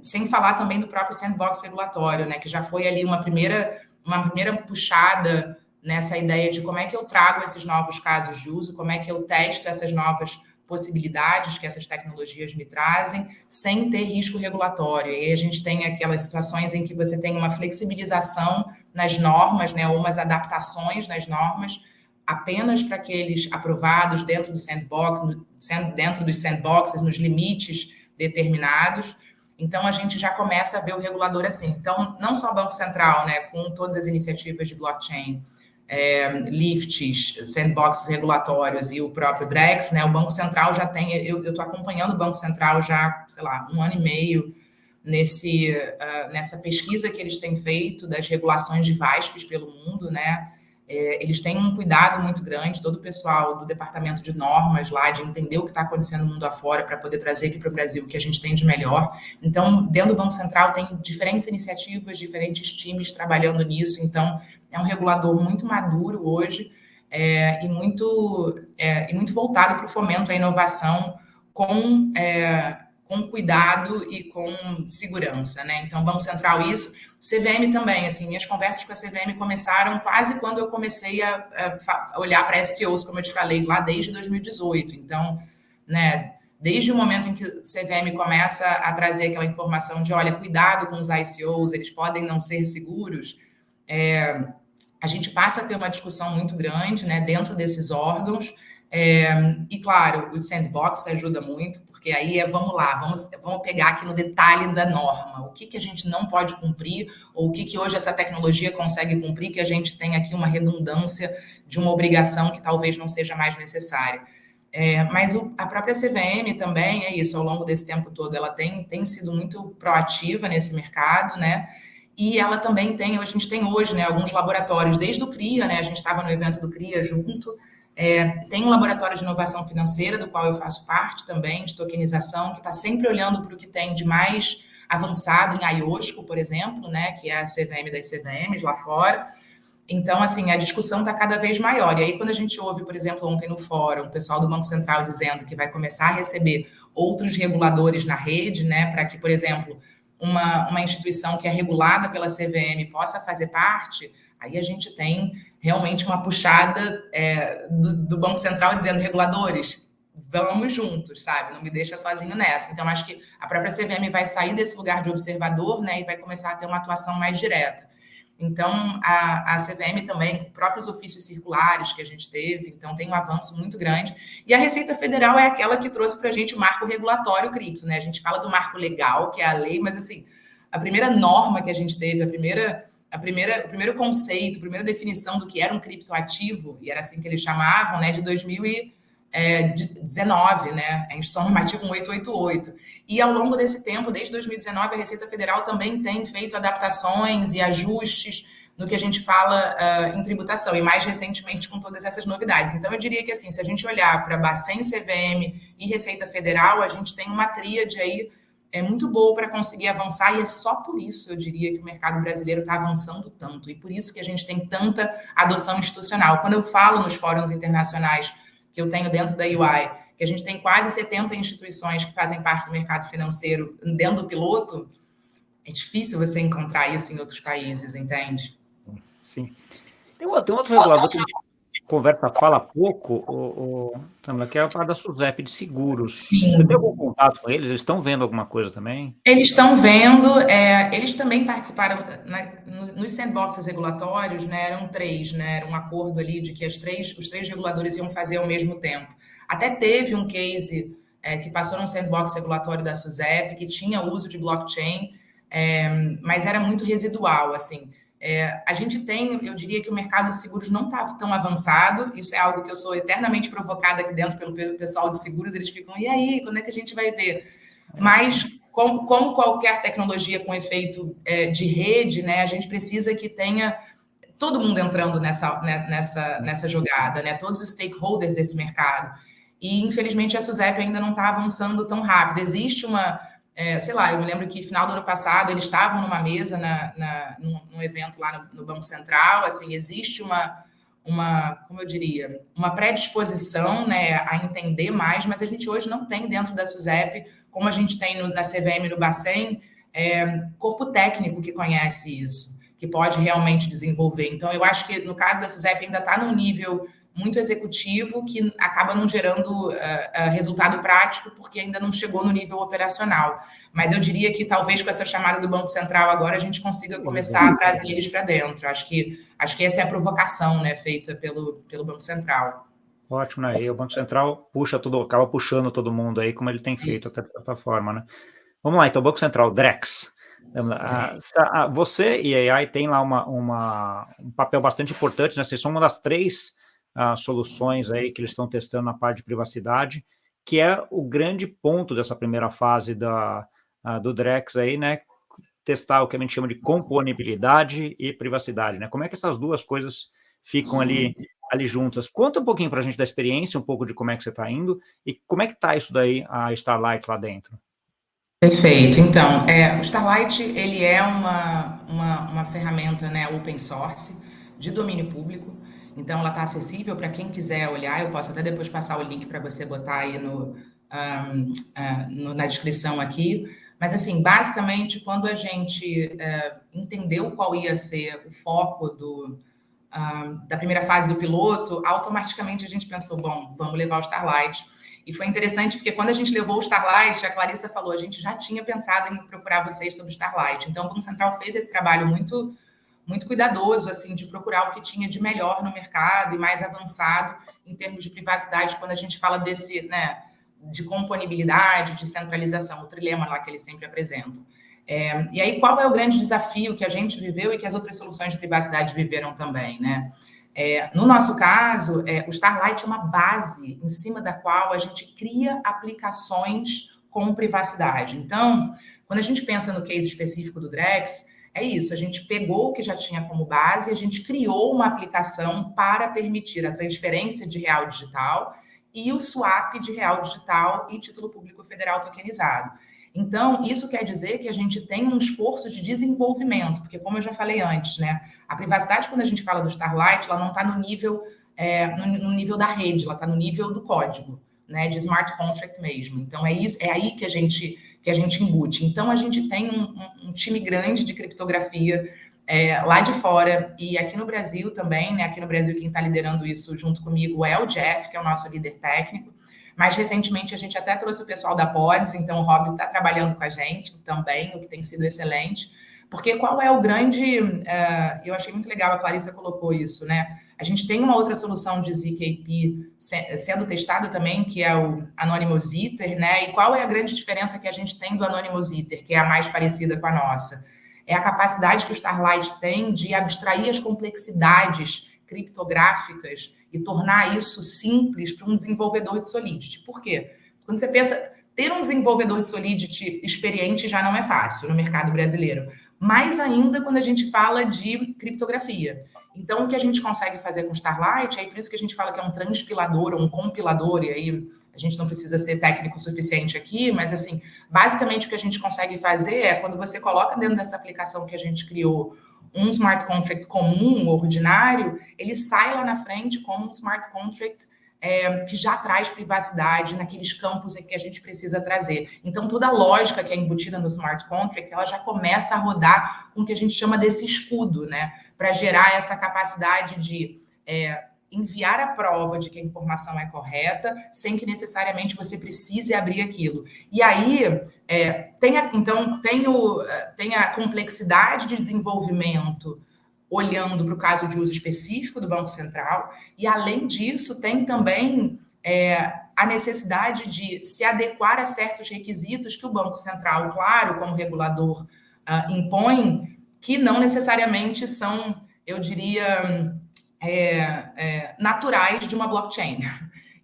Sem falar também do próprio sandbox regulatório, né? Que já foi ali uma primeira puxada nessa ideia de como é que eu trago esses novos casos de uso, como é que eu testo essas novas possibilidades que essas tecnologias me trazem, sem ter risco regulatório. E aí a gente tem aquelas situações em que você tem uma flexibilização nas normas, né, ou umas adaptações nas normas, apenas para aqueles aprovados dentro do sandbox, dentro dos sandboxes, nos limites determinados. Então, a gente já começa a ver o regulador assim. Então, não só o Banco Central, né, com todas as iniciativas de blockchain, lifts, sandboxes regulatórios e o próprio Drex, né, o Banco Central já tem... Eu estou acompanhando o Banco Central já, sei lá, 1 ano e meio nessa pesquisa que eles têm feito das regulações de VASPs pelo mundo, né? Eles têm um cuidado muito grande, todo o pessoal do departamento de normas lá, de entender o que está acontecendo no mundo afora para poder trazer aqui para o Brasil o que a gente tem de melhor. Então, dentro do Banco Central tem diferentes iniciativas, diferentes times trabalhando nisso. Então, é um regulador muito maduro hoje e muito voltado para o fomento à inovação com cuidado e com segurança, né? Então, Banco Central, isso. CVM também, assim, minhas conversas com a CVM começaram quase quando eu comecei a olhar para STOs, como eu te falei, lá desde 2018. Então, né, desde o momento em que o CVM começa a trazer aquela informação de, olha, cuidado com os ICOs, eles podem não ser seguros, a gente passa a ter uma discussão muito grande, né, dentro desses órgãos. E, claro, o sandbox ajuda muito, porque aí vamos lá, vamos pegar aqui no detalhe da norma, o que a gente não pode cumprir, ou o que hoje essa tecnologia consegue cumprir, que a gente tem aqui uma redundância de uma obrigação que talvez não seja mais necessária. Mas a própria CVM também é isso, ao longo desse tempo todo, ela tem sido muito proativa nesse mercado, né? E ela também a gente tem hoje, né, alguns laboratórios, desde o CRIA, né, a gente estava no evento do CRIA junto. Tem um laboratório de inovação financeira, do qual eu faço parte também, de tokenização, que está sempre olhando para o que tem de mais avançado em IOSCO, por exemplo, né, que é a CVM das CVMs lá fora. Então, assim, a discussão está cada vez maior. E aí, quando a gente ouve, por exemplo, ontem no fórum, o pessoal do Banco Central dizendo que vai começar a receber outros reguladores na rede, né, para que, por exemplo, uma instituição que é regulada pela CVM possa fazer parte, aí a gente tem realmente uma puxada do Banco Central dizendo, reguladores, vamos juntos, sabe? Não me deixa sozinho nessa. Então, acho que a própria CVM vai sair desse lugar de observador, né, e vai começar a ter uma atuação mais direta. Então, a CVM também, próprios ofícios circulares que a gente teve, então tem um avanço muito grande. E a Receita Federal é aquela que trouxe para a gente o marco regulatório cripto, né? A gente fala do marco legal, que é a lei, mas, assim, a primeira norma que a gente teve, o primeiro conceito, a primeira definição do que era um criptoativo, e era assim que eles chamavam, né, de 2019, né, a Instrução Normativa 1888. E ao longo desse tempo, desde 2019, a Receita Federal também tem feito adaptações e ajustes no que a gente fala em tributação, e mais recentemente com todas essas novidades. Então, eu diria que, assim, se a gente olhar para Bacen, CVM e Receita Federal, a gente tem uma tríade aí muito boa para conseguir avançar, e é só por isso, eu diria, que o mercado brasileiro está avançando tanto, e por isso que a gente tem tanta adoção institucional. Quando eu falo nos fóruns internacionais que eu tenho dentro da UI, que a gente tem quase 70 instituições que fazem parte do mercado financeiro dentro do piloto, é difícil você encontrar isso em outros países, entende? Sim. Tem outro regulador que a gente fala pouco, Tamara, que é a parte da SUSEP de seguros. Sim. Você tem algum contato com eles? Eles estão vendo alguma coisa também? Eles estão vendo, eles também participaram nos sandboxes regulatórios, né, eram 3, né, era um acordo ali de que os três reguladores iam fazer ao mesmo tempo. Até teve um case que passou num sandbox regulatório da SUSEP, que tinha uso de blockchain, mas era muito residual, assim. A gente tem, eu diria que o mercado de seguros não está tão avançado, isso é algo que eu sou eternamente provocada aqui dentro pelo pessoal de seguros, eles ficam, e aí, quando é que a gente vai ver? Mas, como qualquer tecnologia com efeito de rede, né, a gente precisa que tenha todo mundo entrando nessa jogada, né, todos os stakeholders desse mercado. E, infelizmente, a SUSEP ainda não está avançando tão rápido. Existe sei lá, eu me lembro que no final do ano passado eles estavam numa mesa num evento lá no Banco Central, assim, existe uma como eu diria, uma predisposição, né, a entender mais, mas a gente hoje não tem dentro da SUSEP, como a gente tem na CVM e no Bacen, corpo técnico que conhece isso, que pode realmente desenvolver. Então, eu acho que no caso da SUSEP ainda está num nível muito executivo que acaba não gerando resultado prático porque ainda não chegou no nível operacional. Mas eu diria que talvez com essa chamada do Banco Central agora a gente consiga começar a trazer eles para dentro. Acho que essa é a provocação, né, feita pelo Banco Central. Ótimo, né? E o Banco Central acaba puxando todo mundo aí, como ele tem feito até de certa forma, né? Vamos lá, então, Banco Central, Drex. Você e a AI tem lá um papel bastante importante, né? Vocês são uma das 3 soluções aí que eles estão testando na parte de privacidade, que é o grande ponto dessa primeira fase do Drex aí, né? Testar o que a gente chama de componibilidade e privacidade, né? Como é que essas duas coisas ficam ali juntas? Conta um pouquinho para a gente da experiência, um pouco de como é que você está indo e como é que está isso daí, a Starlight lá dentro. Perfeito. Então, o Starlight ele é uma ferramenta, né, open source de domínio público. Então, ela está acessível para quem quiser olhar. Eu posso até depois passar o link para você botar aí na descrição aqui. Mas, assim, basicamente, quando a gente entendeu qual ia ser o foco da primeira fase do piloto, automaticamente a gente pensou, bom, vamos levar o Starlight. E foi interessante porque quando a gente levou o Starlight, a Clarissa falou, a gente já tinha pensado em procurar vocês sobre o Starlight. Então, o Banco Central fez esse trabalho muito, muito cuidadoso, assim, de procurar o que tinha de melhor no mercado e mais avançado em termos de privacidade, quando a gente fala desse, né, de componibilidade, de centralização, o trilema lá que eles sempre apresentam. E aí, qual é o grande desafio que a gente viveu e que as outras soluções de privacidade viveram também, né? No nosso caso, o Starlight é uma base em cima da qual a gente cria aplicações com privacidade. Então, quando a gente pensa no case específico do Drex, é isso, a gente pegou o que já tinha como base e a gente criou uma aplicação para permitir a transferência de real digital e o swap de real digital e título público federal tokenizado. Então, isso quer dizer que a gente tem um esforço de desenvolvimento, porque, como eu já falei antes, né, a privacidade, quando a gente fala do Starlight, ela não está no nível, no nível da rede, ela está no nível do código, né, de smart contract mesmo. Então, é aí que a gente embute. Então, a gente tem um time grande de criptografia lá de fora e aqui no Brasil também, né, aqui no Brasil quem está liderando isso junto comigo é o Jeff, que é o nosso líder técnico. Mas, recentemente, a gente até trouxe o pessoal da Pods, então o Rob está trabalhando com a gente também, o que tem sido excelente. Porque qual é o grande... eu achei muito legal, a Clarissa colocou isso, né? A gente tem uma outra solução de ZKP sendo testada também, que é o Anonymous Ether, né? E qual é a grande diferença que a gente tem do Anonymous Ether, que é a mais parecida com a nossa? É a capacidade que o Starlight tem de abstrair as complexidades criptográficas e tornar isso simples para um desenvolvedor de Solidity. Por quê? Quando você pensa, ter um desenvolvedor de Solidity experiente já não é fácil no mercado brasileiro, mais ainda quando a gente fala de criptografia. Então, o que a gente consegue fazer com o Starlight, é por isso que a gente fala que é um transpilador ou um compilador, e aí a gente não precisa ser técnico o suficiente aqui, mas, assim, basicamente o que a gente consegue fazer é, quando você coloca dentro dessa aplicação que a gente criou, um smart contract comum, ordinário, ele sai lá na frente como um smart contract que já traz privacidade naqueles campos em que a gente precisa trazer. Então, toda a lógica que é embutida no smart contract, ela já começa a rodar com o que a gente chama desse escudo, né? Para gerar essa capacidade de enviar a prova de que a informação é correta, sem que necessariamente você precise abrir aquilo. E aí, tem a complexidade de desenvolvimento olhando para o caso de uso específico do Banco Central, e, além disso, tem também a necessidade de se adequar a certos requisitos que o Banco Central, claro, como regulador, impõe, que não necessariamente são, eu diria... naturais de uma blockchain.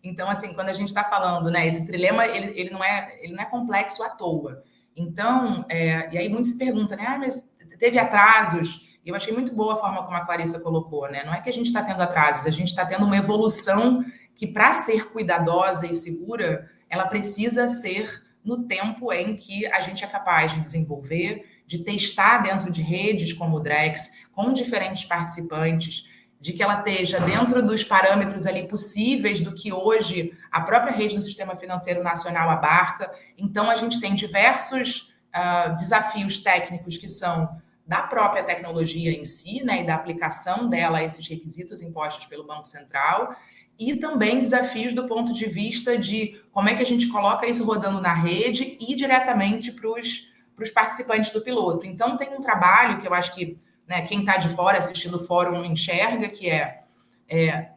Então, assim, quando a gente está falando, né, esse trilema, ele não é complexo à toa. Então, e aí muitos se perguntam, né, mas teve atrasos? E eu achei muito boa a forma como a Clarissa colocou, né? Não é que a gente está tendo atrasos, a gente está tendo uma evolução que, para ser cuidadosa e segura, ela precisa ser no tempo em que a gente é capaz de desenvolver, de testar dentro de redes como o Drex, com diferentes participantes, de que ela esteja dentro dos parâmetros ali possíveis do que hoje a própria rede do Sistema Financeiro Nacional abarca. Então, a gente tem diversos desafios técnicos que são da própria tecnologia em si, né, e da aplicação dela a esses requisitos impostos pelo Banco Central, e também desafios do ponto de vista de como é que a gente coloca isso rodando na rede e diretamente para os participantes do piloto. Então, tem um trabalho que eu acho que, né, quem está de fora assistindo o fórum enxerga, que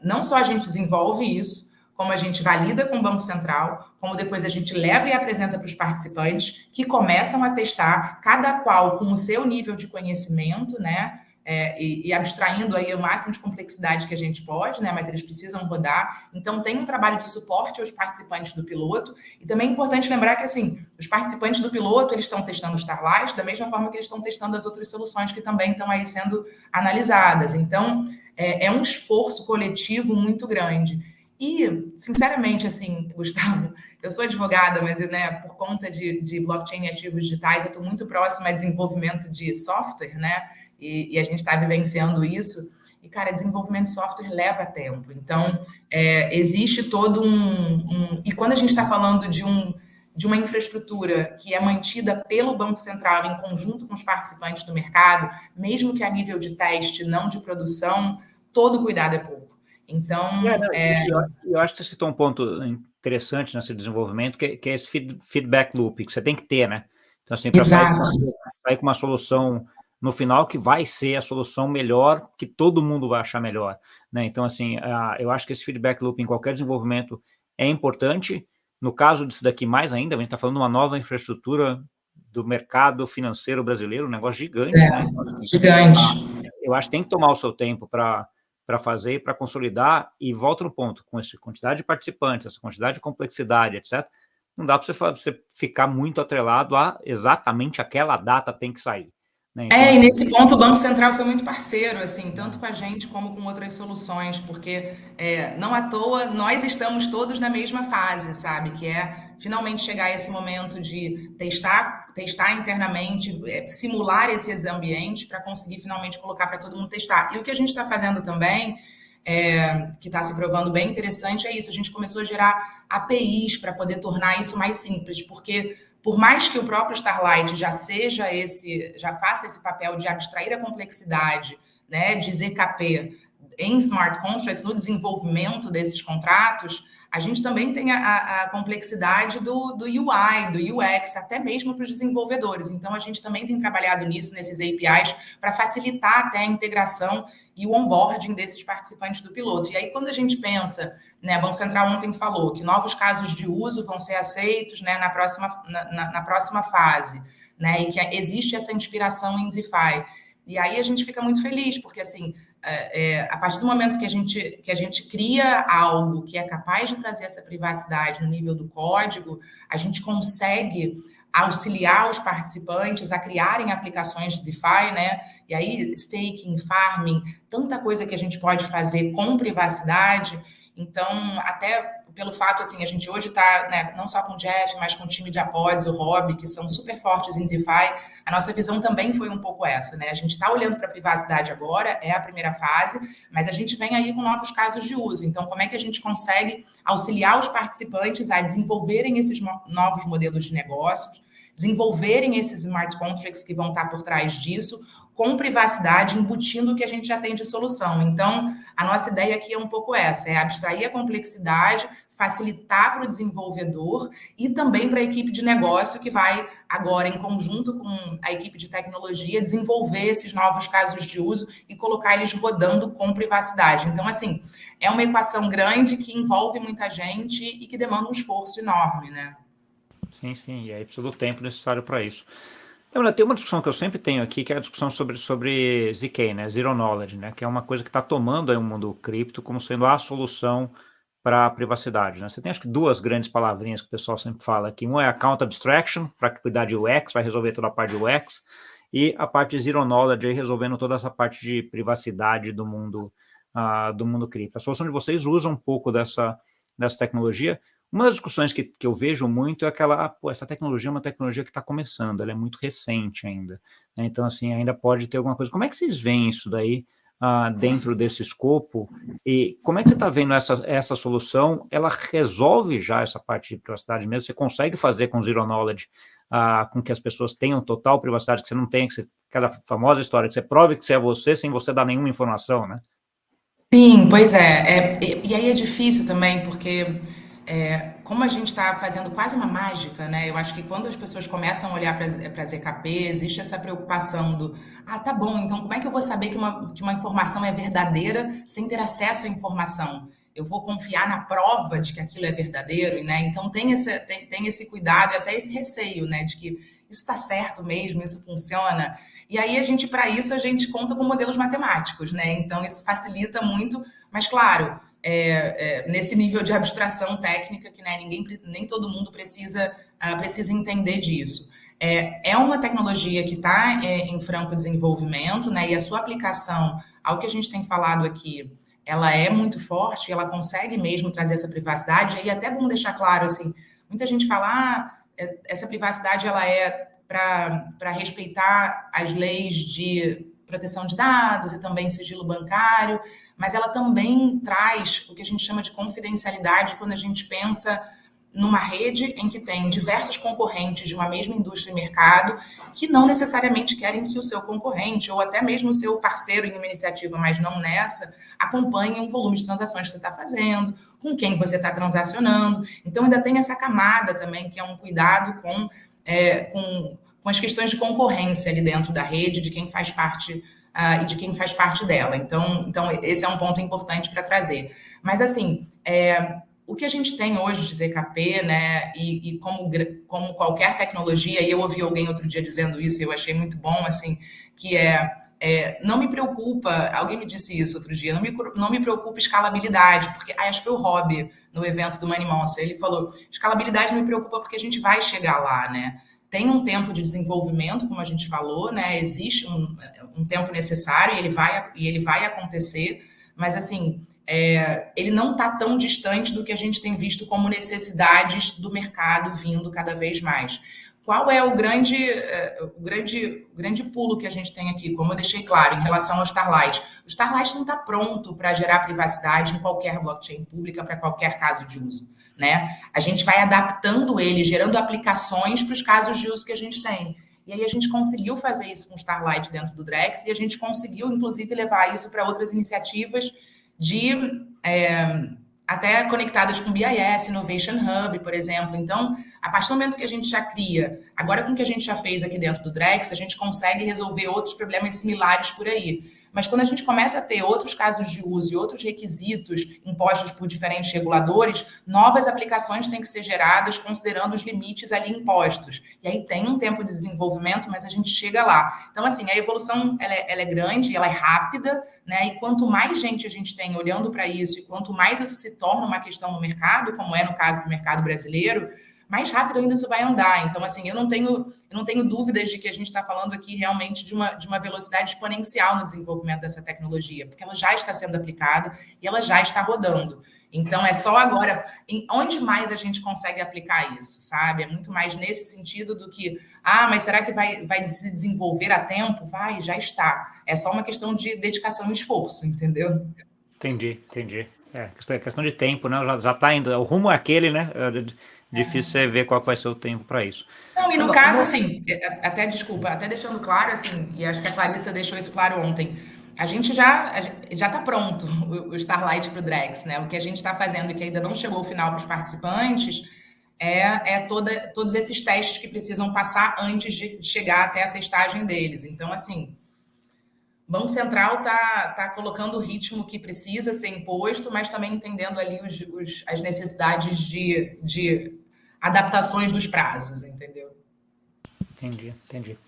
não só a gente desenvolve isso, como a gente valida com o Banco Central, como depois a gente leva e apresenta para os participantes, que começam a testar, cada qual com o seu nível de conhecimento, né? E abstraindo aí o máximo de complexidade que a gente pode, né? Mas eles precisam rodar. Então, tem um trabalho de suporte aos participantes do piloto. E também é importante lembrar que, assim, os participantes do piloto, eles estão testando o Starlight da mesma forma que eles estão testando as outras soluções que também estão aí sendo analisadas. Então, é um esforço coletivo muito grande. E, sinceramente, assim, Gustavo, eu sou advogada, mas, né, por conta de blockchain e ativos digitais, eu estou muito próxima a desenvolvimento de software, né? E a gente está vivenciando isso. E, cara, desenvolvimento de software leva tempo. Então, existe todo E quando a gente está falando de uma infraestrutura que é mantida pelo Banco Central em conjunto com os participantes do mercado, mesmo que a nível de teste, não de produção, todo cuidado é pouco. Então, eu acho que você citou um ponto interessante nesse desenvolvimento, que é esse feedback loop, que você tem que ter, né? Então, assim, para sair com uma solução no final que vai ser a solução melhor, que todo mundo vai achar melhor, né? Então, assim, eu acho que esse feedback loop em qualquer desenvolvimento é importante. No caso disso daqui, mais ainda, a gente está falando de uma nova infraestrutura do mercado financeiro brasileiro, um negócio gigante, né? Então, assim, gigante. Eu acho que tem que tomar o seu tempo para fazer, para consolidar, e volta no ponto, com essa quantidade de participantes, essa quantidade de complexidade, etc., não dá para você ficar muito atrelado a exatamente aquela data tem que sair. Né? Então, e nesse ponto o Banco Central foi muito parceiro, assim, tanto com a gente como com outras soluções, porque não à toa nós estamos todos na mesma fase, sabe? Que é finalmente chegar a esse momento de testar internamente, simular esses ambientes para conseguir finalmente colocar para todo mundo testar. E o que a gente está fazendo também, que está se provando bem interessante, é isso. A gente começou a gerar APIs para poder tornar isso mais simples, porque por mais que o próprio Starlight já faça esse papel de abstrair a complexidade, né, de ZKP em smart contracts, no desenvolvimento desses contratos, a gente também tem a complexidade do UI, do UX, até mesmo para os desenvolvedores. Então, a gente também tem trabalhado nisso, nesses APIs, para facilitar até a integração e o onboarding desses participantes do piloto. E aí, quando a gente pensa, né, a Banco Central ontem falou que novos casos de uso vão ser aceitos, né, na próxima fase, né, e que existe essa inspiração em DeFi. E aí a gente fica muito feliz, porque, assim, a partir do momento que a gente cria algo que é capaz de trazer essa privacidade no nível do código, a gente consegue auxiliar os participantes a criarem aplicações de DeFi, né? E aí, staking, farming, tanta coisa que a gente pode fazer com privacidade. Então, até pelo fato, assim, a gente hoje está, né, não só com o Jeff, mas com o time de Apods, o Rob, que são super fortes em DeFi, a nossa visão também foi um pouco essa, né? A gente está olhando para a privacidade agora, é a primeira fase, mas a gente vem aí com novos casos de uso. Então, como é que a gente consegue auxiliar os participantes a desenvolverem esses novos modelos de negócios, desenvolverem esses smart contracts que vão estar por trás disso, com privacidade, embutindo o que a gente já tem de solução. Então, a nossa ideia aqui é um pouco essa, é abstrair a complexidade, facilitar para o desenvolvedor e também para a equipe de negócio que vai agora, em conjunto com a equipe de tecnologia, desenvolver esses novos casos de uso e colocar eles rodando com privacidade. Então, assim, é uma equação grande que envolve muita gente e que demanda um esforço enorme, né? Sim, e aí precisa do tempo necessário para isso. Então, tem uma discussão que eu sempre tenho aqui, que é a discussão sobre ZK, né, Zero Knowledge, né, que é uma coisa que está tomando aí o mundo cripto como sendo a solução para a privacidade, né? Você tem, acho que, duas grandes palavrinhas que o pessoal sempre fala aqui. Um é Account Abstraction, para cuidar de UX, vai resolver toda a parte de UX, e a parte de Zero Knowledge, aí, resolvendo toda essa parte de privacidade do mundo cripto. A solução de vocês usa um pouco dessa tecnologia. Uma das discussões que eu vejo muito é aquela, essa tecnologia é uma tecnologia que está começando, ela é muito recente ainda, né? Então, assim, ainda pode ter alguma coisa. Como é que vocês veem isso daí dentro desse escopo. E como é que você está vendo essa solução? Ela resolve já essa parte de privacidade mesmo? Você consegue fazer com Zero Knowledge com que as pessoas tenham total privacidade, que você não tenha, aquela famosa história, que você prove que você é você sem você dar nenhuma informação, né? Sim, pois é. E aí é difícil também, porque como a gente está fazendo quase uma mágica, né? Eu acho que quando as pessoas começam a olhar para a ZKP, existe essa preocupação do, tá bom, então como é que eu vou saber que uma informação é verdadeira sem ter acesso à informação? Eu vou confiar na prova de que aquilo é verdadeiro, né? Então tem esse cuidado e até esse receio, né? De que isso está certo mesmo, isso funciona. E aí para isso a gente conta com modelos matemáticos, né? Então isso facilita muito, mas claro, nesse nível de abstração técnica que, né, nem todo mundo precisa entender disso. É uma tecnologia que está em franco desenvolvimento, né? E a sua aplicação ao que a gente tem falado aqui, ela é muito forte, ela consegue mesmo trazer essa privacidade. E é até bom deixar claro, assim, muita gente fala, essa privacidade ela é para respeitar as leis de proteção de dados e também sigilo bancário, mas ela também traz o que a gente chama de confidencialidade quando a gente pensa numa rede em que tem diversos concorrentes de uma mesma indústria e mercado que não necessariamente querem que o seu concorrente ou até mesmo o seu parceiro em uma iniciativa, mas não nessa, acompanhe o volume de transações que você está fazendo, com quem você está transacionando. Então ainda tem essa camada também que é um cuidado com as questões de concorrência ali dentro da rede, de quem faz parte e de quem faz parte dela. Então, esse é um ponto importante para trazer. Mas, assim, o que a gente tem hoje de ZKP, né, e como qualquer tecnologia, e eu ouvi alguém outro dia dizendo isso, e eu achei muito bom, assim, que não me preocupa, alguém me disse isso outro dia, não me preocupa escalabilidade, porque acho que foi o Rob no evento do Money Monster, ele falou, escalabilidade não me preocupa porque a gente vai chegar lá, né? Tem um tempo de desenvolvimento, como a gente falou, né? Existe um tempo necessário e ele vai acontecer, mas assim, ele não está tão distante do que a gente tem visto como necessidades do mercado vindo cada vez mais. Qual é o grande pulo que a gente tem aqui? Como eu deixei claro, em relação ao Starlight. O Starlight não está pronto para gerar privacidade em qualquer blockchain pública, para qualquer caso de uso, né? A gente vai adaptando ele, gerando aplicações para os casos de uso que a gente tem. E aí a gente conseguiu fazer isso com o Starlight dentro do Drex e a gente conseguiu, inclusive, levar isso para outras iniciativas até conectadas com o BIS, Innovation Hub, por exemplo. Então, a partir do momento que a gente já cria, agora com o que a gente já fez aqui dentro do Drex, a gente consegue resolver outros problemas similares por aí. Mas quando a gente começa a ter outros casos de uso e outros requisitos impostos por diferentes reguladores, novas aplicações têm que ser geradas considerando os limites ali impostos. E aí tem um tempo de desenvolvimento, mas a gente chega lá. Então, assim, a evolução ela é grande, ela é rápida, né? E quanto mais gente a gente tem olhando para isso, e quanto mais isso se torna uma questão no mercado, como é no caso do mercado brasileiro, mais rápido ainda isso vai andar. Então, assim, eu não tenho dúvidas de que a gente está falando aqui realmente de uma velocidade exponencial no desenvolvimento dessa tecnologia, porque ela já está sendo aplicada e ela já está rodando. Então, é só agora, onde mais a gente consegue aplicar isso, sabe? É muito mais nesse sentido do que, mas será que vai se desenvolver a tempo? Vai, já está. É só uma questão de dedicação e esforço, entendeu? Entendi. Questão de tempo, né? Já está indo, o rumo é aquele, né? Difícil você ver qual vai ser o tempo para isso. Não, e no caso, assim, até deixando claro, assim, e acho que a Clarissa deixou isso claro ontem, a gente já está pronto, o Starlight para o Drex, né? O que a gente está fazendo e que ainda não chegou ao final para os participantes todos esses testes que precisam passar antes de chegar até a testagem deles. Então, assim, Banco Central tá colocando o ritmo que precisa ser imposto, mas também entendendo ali as necessidades de adaptações dos prazos, entendeu? Entendi.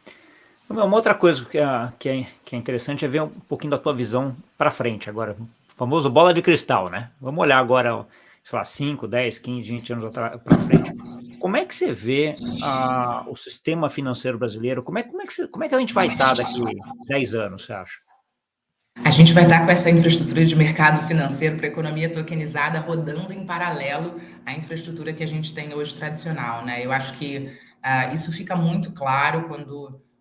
Uma outra coisa que é interessante é ver um pouquinho da tua visão para frente agora, o famoso bola de cristal, né? Vamos olhar agora, sei lá, 5, 10, 15, 20 anos para frente. Como é que você vê o sistema financeiro brasileiro? Como é que a gente vai estar daqui 10 anos, você acha? A gente vai estar com essa infraestrutura de mercado financeiro para economia tokenizada rodando em paralelo à infraestrutura que a gente tem hoje tradicional, né? Eu acho que isso fica muito claro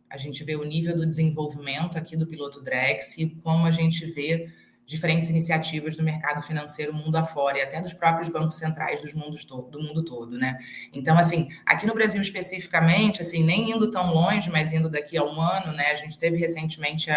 a gente vê o nível do desenvolvimento aqui do piloto Drex e como a gente vê diferentes iniciativas do mercado financeiro mundo afora e até dos próprios bancos centrais do mundo todo, né? Então, assim, aqui no Brasil especificamente, assim, nem indo tão longe, mas indo daqui a um ano, né? A gente teve recentemente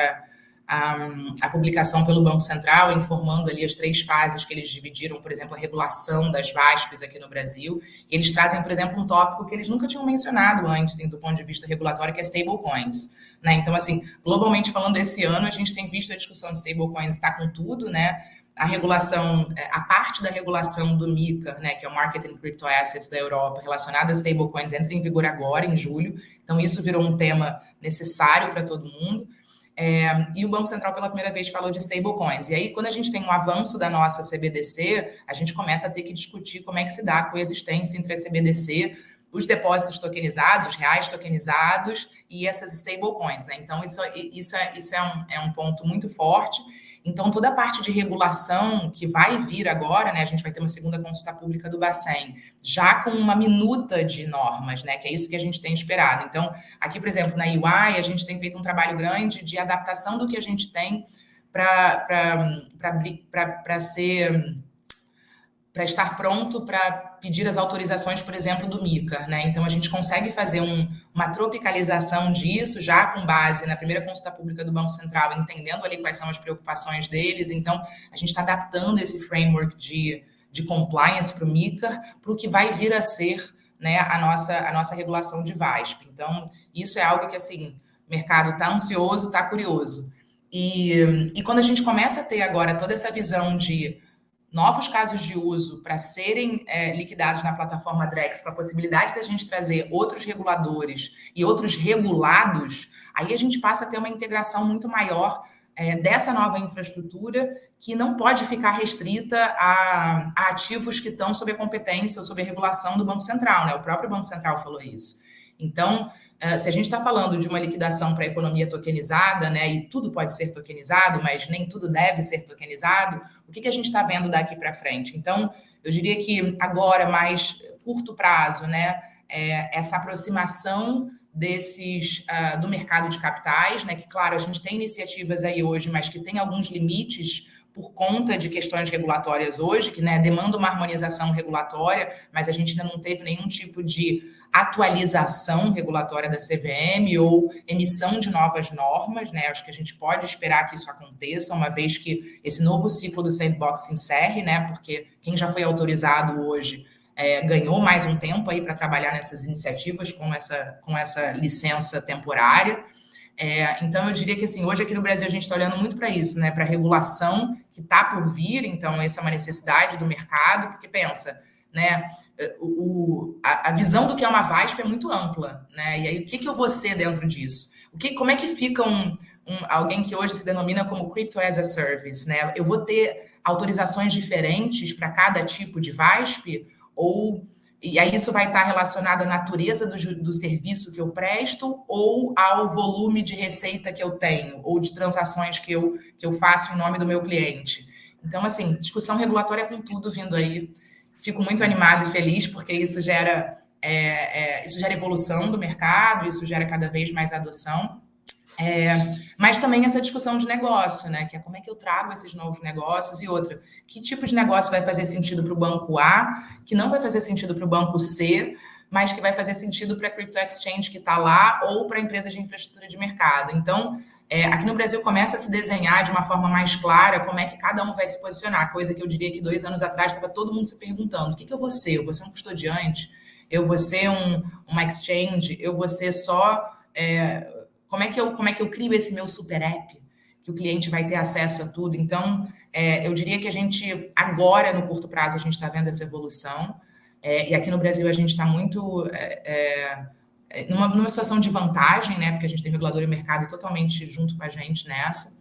a publicação pelo Banco Central informando ali as 3 fases que eles dividiram, por exemplo, a regulação das VASPs aqui no Brasil. E eles trazem, por exemplo, um tópico que eles nunca tinham mencionado antes, do ponto de vista regulatório, que é stablecoins. Né? Então, assim, globalmente falando, esse ano a gente tem visto a discussão de stablecoins estar com tudo, né? A regulação, a parte da regulação do MiCA, né, que é o Market in Crypto Assets da Europa, relacionada a stablecoins, entra em vigor agora, em julho. Então, isso virou um tema necessário para todo mundo. E o Banco Central, pela primeira vez, falou de stablecoins. E aí, quando a gente tem um avanço da nossa CBDC, a gente começa a ter que discutir como é que se dá a coexistência entre a CBDC, os depósitos tokenizados, os reais tokenizados e essas stablecoins. Né? Então, isso é um ponto muito forte. Então, toda a parte de regulação que vai vir agora, né, a gente vai ter uma segunda consulta pública do Bacen, já com uma minuta de normas, né, que é isso que a gente tem esperado. Então, aqui, por exemplo, na UI, a gente tem feito um trabalho grande de adaptação do que a gente tem para estar pronto para pedir as autorizações, por exemplo, do MiCA, né? Então, a gente consegue fazer uma tropicalização disso, já com base na primeira consulta pública do Banco Central, entendendo ali quais são as preocupações deles. Então, a gente está adaptando esse framework de compliance para o MiCA, para o que vai vir a ser, né, a nossa regulação de VASP. Então, isso é algo que, assim, o mercado está ansioso, está curioso. E quando a gente começa a ter agora toda essa visão de novos casos de uso para serem liquidados na plataforma Drex, com a possibilidade da gente trazer outros reguladores e outros regulados, aí a gente passa a ter uma integração muito maior dessa nova infraestrutura, que não pode ficar restrita a ativos que estão sob a competência ou sob a regulação do Banco Central, né? O próprio Banco Central falou isso. Então, se a gente está falando de uma liquidação para a economia tokenizada, né, e tudo pode ser tokenizado, mas nem tudo deve ser tokenizado, o que a gente está vendo daqui para frente? Então, eu diria que agora, mais curto prazo, né, essa aproximação do mercado de capitais, né, que, claro, a gente tem iniciativas aí hoje, mas que tem alguns limites por conta de questões regulatórias hoje, que, né, demanda uma harmonização regulatória, mas a gente ainda não teve nenhum tipo de atualização regulatória da CVM ou emissão de novas normas, né? Acho que a gente pode esperar que isso aconteça, uma vez que esse novo ciclo do sandbox se encerre, né? Porque quem já foi autorizado hoje ganhou mais um tempo aí para trabalhar nessas iniciativas com essa licença temporária. Então, eu diria que, assim, hoje aqui no Brasil a gente está olhando muito para isso, né? Para a regulação que está por vir, então essa é uma necessidade do mercado, porque pensa, né? A visão do que é uma VASP é muito ampla, né? E aí, o que eu vou ser dentro disso? Como é que fica alguém que hoje se denomina como Crypto as a Service, né? Eu vou ter autorizações diferentes para cada tipo de VASP? E aí isso vai estar relacionado à natureza do serviço que eu presto ou ao volume de receita que eu tenho ou de transações que eu faço em nome do meu cliente? Então, assim, discussão regulatória com tudo vindo aí. Fico muito animada e feliz, porque isso gera evolução do mercado, isso gera cada vez mais adoção. Mas também essa discussão de negócio, né? Que é como é que eu trago esses novos negócios e outra. Que tipo de negócio vai fazer sentido para o banco A, que não vai fazer sentido para o banco C, mas que vai fazer sentido para a Crypto Exchange que está lá ou para a empresa de infraestrutura de mercado. Então, aqui no Brasil começa a se desenhar de uma forma mais clara como é que cada um vai se posicionar, coisa que eu diria que 2 anos atrás estava todo mundo se perguntando, o que eu vou ser? Eu vou ser um custodiante? Eu vou ser uma exchange? Eu vou ser só... Como é que eu crio esse meu super app? Que o cliente vai ter acesso a tudo. Então, eu diria que a gente, agora, no curto prazo, a gente está vendo essa evolução. E aqui no Brasil a gente está muito... numa situação de vantagem, né? Porque a gente tem regulador e mercado totalmente junto com a gente nessa.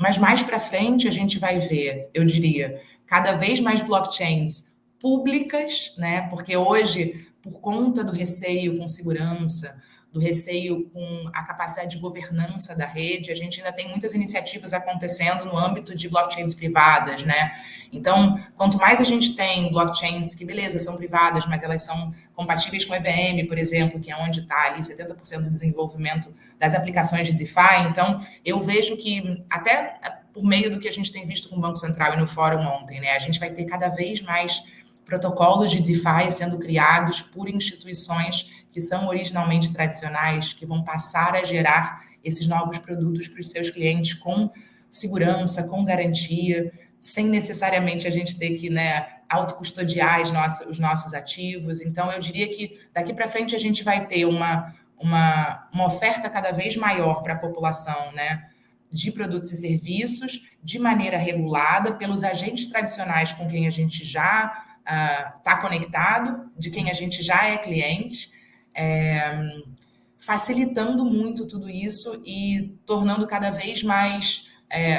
Mas mais para frente a gente vai ver, eu diria, cada vez mais blockchains públicas, né? Porque hoje, por conta do receio com segurança, do receio com a capacidade de governança da rede. A gente ainda tem muitas iniciativas acontecendo no âmbito de blockchains privadas, né? Então, quanto mais a gente tem blockchains que, beleza, são privadas, mas elas são compatíveis com EVM, por exemplo, que é onde está ali 70% do desenvolvimento das aplicações de DeFi. Então, eu vejo que, até por meio do que a gente tem visto com o Banco Central e no fórum ontem, né, a gente vai ter cada vez mais protocolos de DeFi sendo criados por instituições que são originalmente tradicionais, que vão passar a gerar esses novos produtos para os seus clientes com segurança, com garantia, sem necessariamente a gente ter que, né, autocustodiar os nossos ativos. Então, eu diria que daqui para frente a gente vai ter uma oferta cada vez maior para a população, né, de produtos e serviços de maneira regulada pelos agentes tradicionais com quem a gente já está conectado, de quem a gente já é cliente, facilitando muito tudo isso e tornando cada vez mais,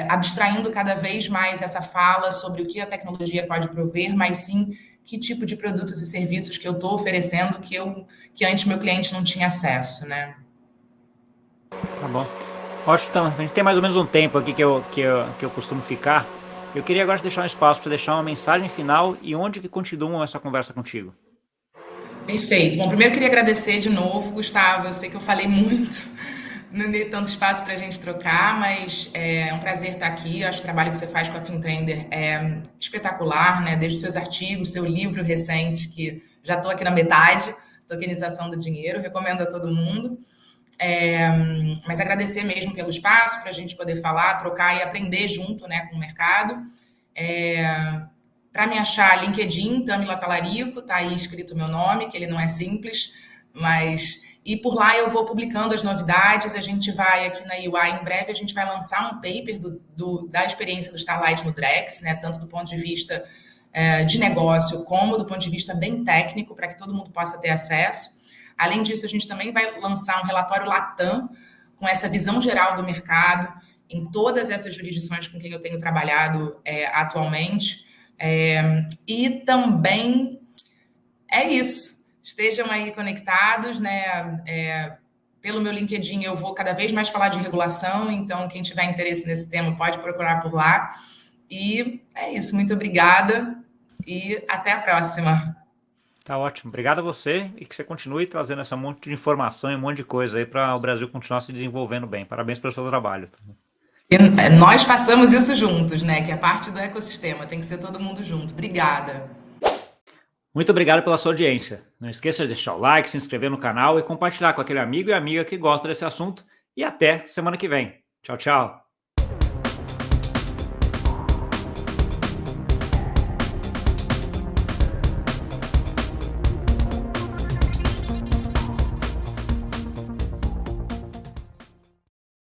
abstraindo cada vez mais essa fala sobre o que a tecnologia pode prover, mas sim que tipo de produtos e serviços que eu estou oferecendo que antes meu cliente não tinha acesso, né? Tá bom. Ótimo, então, a gente tem mais ou menos um tempo aqui que eu costumo ficar. Eu queria agora deixar um espaço para deixar uma mensagem final e onde que continuam essa conversa contigo. Perfeito. Bom, primeiro eu queria agradecer de novo, Gustavo. Eu sei que eu falei muito, não dei tanto espaço para a gente trocar, mas é um prazer estar aqui. Eu acho que o trabalho que você faz com a Fintrender é espetacular, né? Desde os seus artigos, seu livro recente, que já estou aqui na metade, Tokenização do Dinheiro, recomendo a todo mundo. Mas agradecer mesmo pelo espaço para a gente poder falar, trocar e aprender junto, né, com o mercado. Para me achar, LinkedIn, Tamila Talarico, está aí escrito o meu nome, que ele não é simples, mas... E por lá eu vou publicando as novidades, a gente vai aqui na UI, em breve a gente vai lançar um paper da experiência do Starlight no Drex, né, tanto do ponto de vista de negócio, como do ponto de vista bem técnico, para que todo mundo possa ter acesso. Além disso, a gente também vai lançar um relatório Latam, com essa visão geral do mercado, em todas essas jurisdições com quem eu tenho trabalhado atualmente. E também é isso. Estejam aí conectados, né? Pelo meu LinkedIn eu vou cada vez mais falar de regulação, então quem tiver interesse nesse tema pode procurar por lá. E é isso. Muito obrigada e até a próxima. Tá ótimo. Obrigado a você e que você continue trazendo essa monte de informação e um monte de coisa aí para o Brasil continuar se desenvolvendo bem. Parabéns pelo seu trabalho. E nós façamos isso juntos, né? Que é parte do ecossistema, tem que ser todo mundo junto. Obrigada. Muito obrigado pela sua audiência. Não esqueça de deixar o like, se inscrever no canal e compartilhar com aquele amigo e amiga que gosta desse assunto. E até semana que vem. Tchau, tchau.